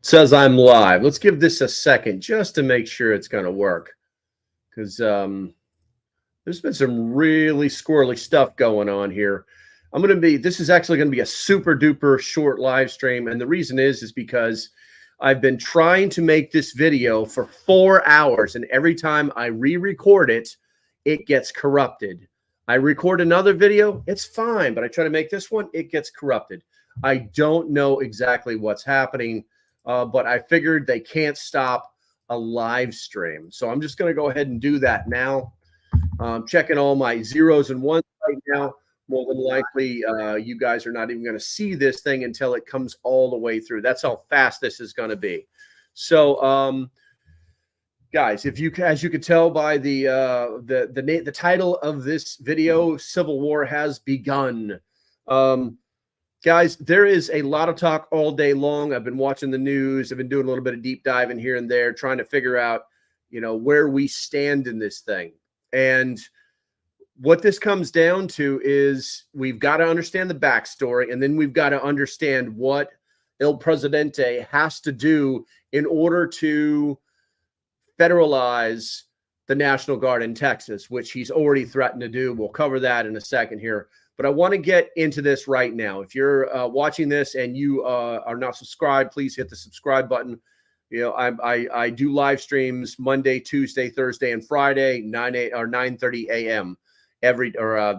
Says I'm live. Let's give this a second just to make sure it's going to work, because there's been some really squirrely stuff going on here. This is actually going to be a super duper short live stream. And the reason is because I've been trying to make this video for 4 hours. And every time I re-record it, it gets corrupted. I record another video, it's fine. But I try to make this one, it gets corrupted. I don't know exactly what's happening. But I figured they can't stop a live stream. So I'm just going to go ahead and do that now. Checking all my zeros and ones right now. More than likely, you guys are not even going to see this thing until it comes all the way through. That's how fast this is going to be. So, guys, as you can tell by the title of this video, Civil War has begun. Guys, there is a lot of talk all day long. I've been watching the news. I've been doing a little bit of deep diving here and there, trying to figure out, where we stand in this thing. And what this comes down to is we've got to understand the backstory, and then we've got to understand what El Presidente has to do in order to federalize the National Guard in Texas, which he's already threatened to do. We'll cover that in a second here. But I want to get into this right now. If you're watching this and you are not subscribed, please hit the subscribe button. I do live streams Monday, Tuesday, Thursday, and Friday, 9:30 a.m.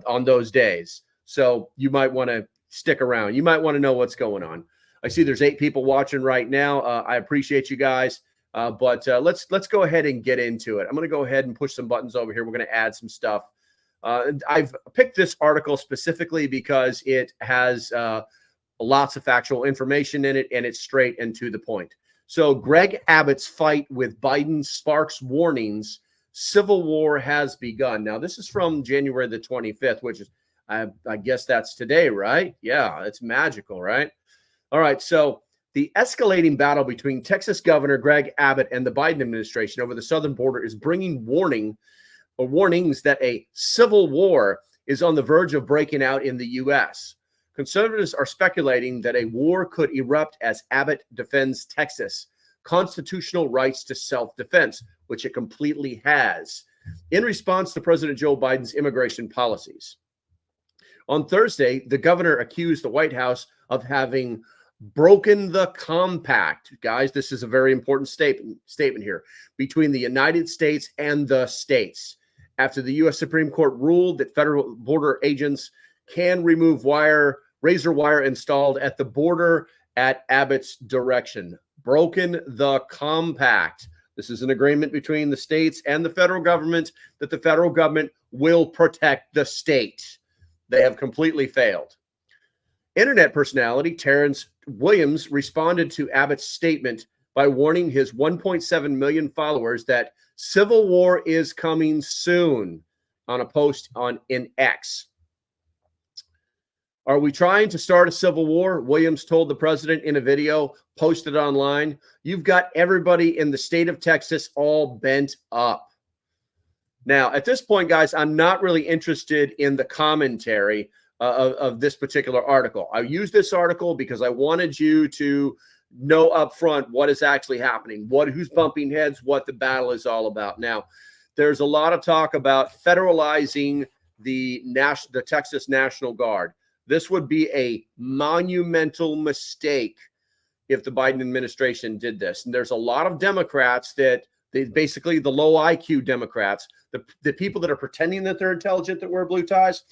On those days. So you might want to stick around. You might want to know what's going on. I see there's 8 people watching right now. I appreciate you guys. But let's go ahead and get into it. I'm going to go ahead and push some buttons over here. We're going to add some stuff. I've picked this article specifically because it has lots of factual information in it, and it's straight and to the point. So Greg Abbott's fight with Biden sparks warnings. Civil war has begun. Now, this is from January the 25th, which is, I guess that's today, right? Yeah, it's magical, right? All right, so the escalating battle between Texas Governor Greg Abbott and the Biden administration over the southern border is bringing warnings that a civil war is on the verge of breaking out in the U.S. Conservatives are speculating that a war could erupt as Abbott defends Texas' constitutional rights to self-defense, which it completely has, in response to President Joe Biden's immigration policies. On Thursday, the governor accused the White House of having broken the compact. Guys, this is a very important statement here, between the United States and the states, after the U.S. Supreme Court ruled that federal border agents can remove razor wire installed at the border at Abbott's direction. Broken the compact. This is an agreement between the states and the federal government that the federal government will protect the state. They have completely failed. Internet personality Terrence Williams responded to Abbott's statement by warning his 1.7 million followers that civil war is coming soon on a post in X. Are we trying to start a civil war? Williams told the president in a video posted online. You've got everybody in the state of Texas all bent up. Now, at this point, guys, I'm not really interested in the commentary of this particular article. I used this article because I wanted you to know up front what is actually happening, who's bumping heads, what the battle is all about. Now, there's a lot of talk about federalizing the Texas National Guard. This would be a monumental mistake if the Biden administration did this. And there's a lot of Democrats basically the low IQ Democrats, the people that are pretending that they're intelligent that wear blue ties,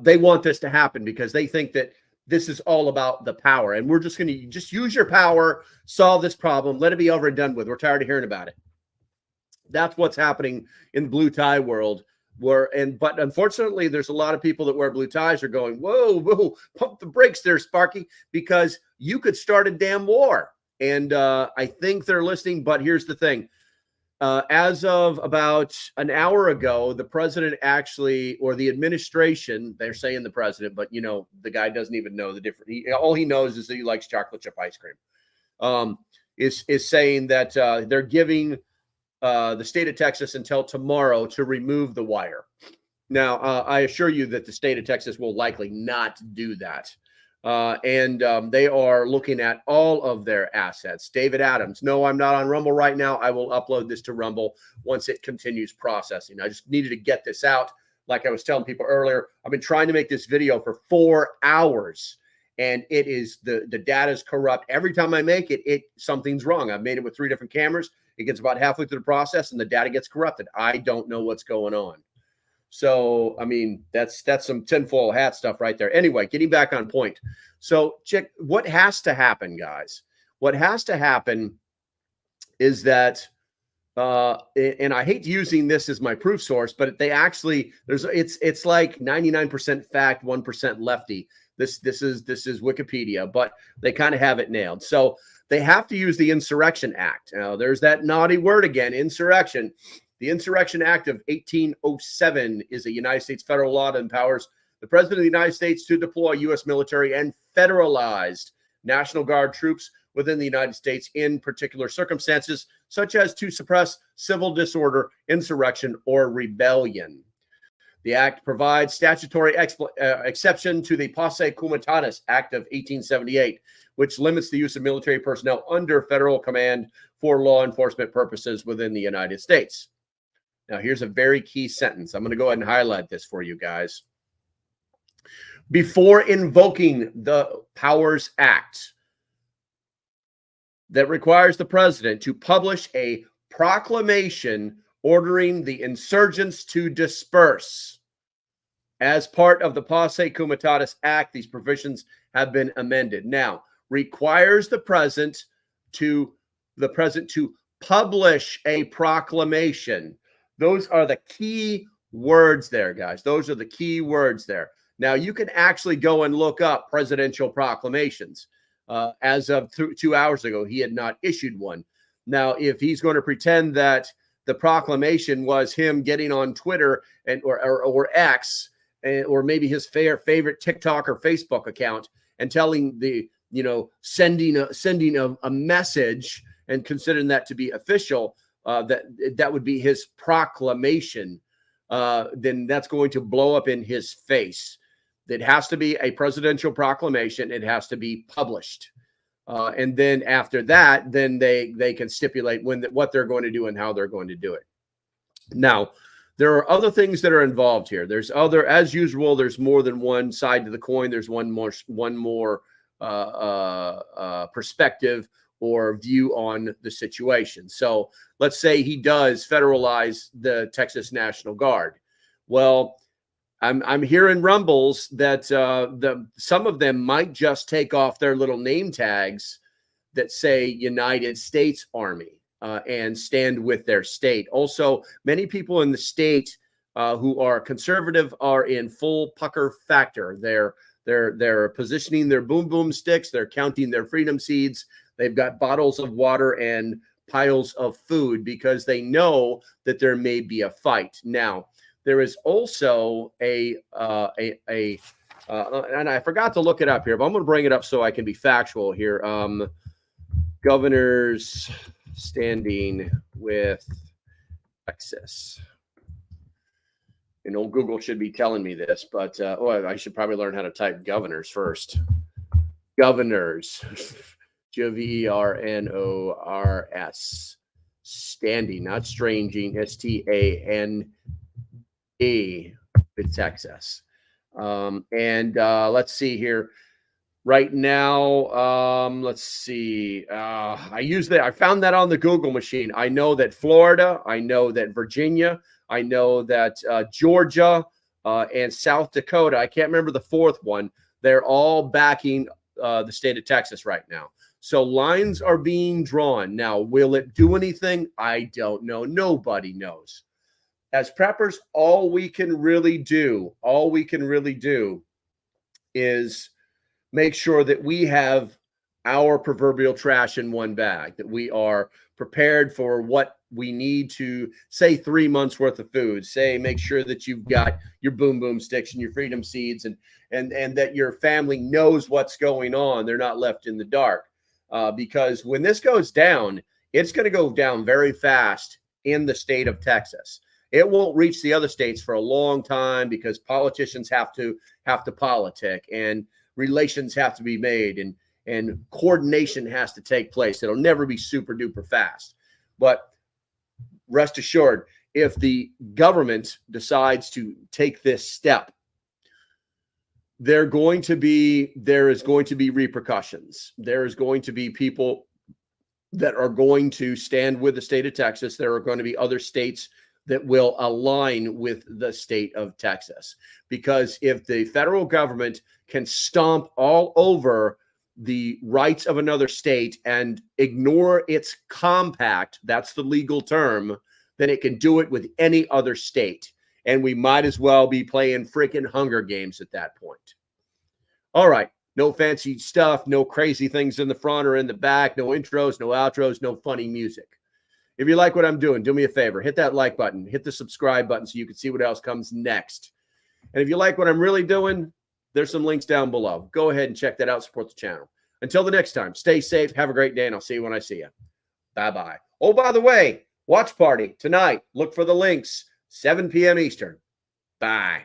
they want this to happen because they think that this is all about the power. And we're just going to just use your power, solve this problem, let it be over and done with. We're tired of hearing about it. That's what's happening in the blue tie world. But unfortunately, there's a lot of people that wear blue ties are going, whoa, pump the brakes there, Sparky, because you could start a damn war. And I think they're listening. But here's the thing. As of about an hour ago, the president or the administration, they're saying the president, but the guy doesn't even know the difference. All he knows is that he likes chocolate chip ice cream. Is saying that they're giving the state of Texas until tomorrow to remove the wire. Now, I assure you that the state of Texas will likely not do that. They are looking at all of their assets. David Adams, no, I'm not on Rumble right now. I will upload this to Rumble once it continues processing. I just needed to get this out. Like I was telling people earlier, I've been trying to make this video for 4 hours, and it is the data is corrupt. Every time I make it, something's wrong. I've made it with 3 different cameras. It gets about halfway through the process, and the data gets corrupted. I don't know what's going on. So, I mean, that's some tinfoil hat stuff right there. Anyway, getting back on point. So, check what has to happen, guys. What has to happen is that, and I hate using this as my proof source, but they actually it's like 99% fact, 1% lefty. This is Wikipedia, but they kind of have it nailed. So they have to use the Insurrection Act. Now, there's that naughty word again, insurrection. The Insurrection Act of 1807 is a United States federal law that empowers the President of the United States to deploy U.S. military and federalized National Guard troops within the United States in particular circumstances, such as to suppress civil disorder, insurrection, or rebellion. The act provides statutory exception to the Posse Comitatus Act of 1878, which limits the use of military personnel under federal command for law enforcement purposes within the United States. Now, here's a very key sentence. I'm going to go ahead and highlight this for you guys. Before invoking the Powers Act that requires the president to publish a proclamation ordering the insurgents to disperse. As part of the Posse Comitatus Act, these provisions have been amended. Now, requires the president to publish a proclamation. Those are the key words there, guys. Those are the key words there. Now, you can actually go and look up presidential proclamations. As of 2 hours ago, he had not issued one. Now, if he's going to pretend that the proclamation was him getting on Twitter or X, or maybe his favorite TikTok or Facebook account and telling sending a message and considering that to be official, that would be his proclamation, then that's going to blow up in his face. It has to be a presidential proclamation. It has to be published. And then after that, then they can stipulate what they're going to do and how they're going to do it. Now, there are other things that are involved here. As usual, there's more than one side to the coin. There's one more perspective or view on the situation. So let's say he does federalize the Texas National Guard. Well, I'm hearing rumbles that some of them might just take off their little name tags that say United States Army and stand with their state. Also, many people in the state who are conservative are in full pucker factor. They're positioning their boom boom sticks. They're counting their freedom seeds. They've got bottles of water and piles of food because they know that there may be a fight. Now, there is also and I forgot to look it up here, but I'm going to bring it up so I can be factual here. Governors standing with Texas. And old Google should be telling me this, but I should probably learn how to type governors first. Governors, Governors, standing, not stranging, STAND. With Texas. Let's see here. Right now, let's see. I found that on the Google machine. I know that Florida, I know that Virginia, I know that Georgia and South Dakota. I can't remember the fourth one. They're all backing the state of Texas right now. So lines are being drawn. Now, will it do anything? I don't know. Nobody knows. As preppers, all we can really do is make sure that we have our proverbial trash in one bag, that we are prepared for what we need to, say, 3 months worth of food. Say, make sure that you've got your boom boom sticks and your freedom seeds and that your family knows what's going on. They're not left in the dark. Because when this goes down, it's going to go down very fast in the state of Texas. It won't reach the other states for a long time because politicians have to politic. And relations have to be made, and coordination has to take place. It'll never be super duper fast. But rest assured, if the government decides to take this step, there is going to be repercussions. There is going to be people that are going to stand with the state of Texas. There are going to be other states that will align with the state of Texas. Because if the federal government can stomp all over the rights of another state and ignore its compact, that's the legal term, then it can do it with any other state. And we might as well be playing freaking Hunger Games at that point. All right. No fancy stuff, no crazy things in the front or in the back, no intros, no outros, no funny music. If you like what I'm doing, do me a favor. Hit that like button. Hit the subscribe button so you can see what else comes next. And if you like what I'm really doing, there's some links down below. Go ahead and check that out. Support the channel. Until the next time, stay safe. Have a great day, and I'll see you when I see you. Bye-bye. Oh, by the way, watch party tonight. Look for the links, 7 p.m. Eastern. Bye.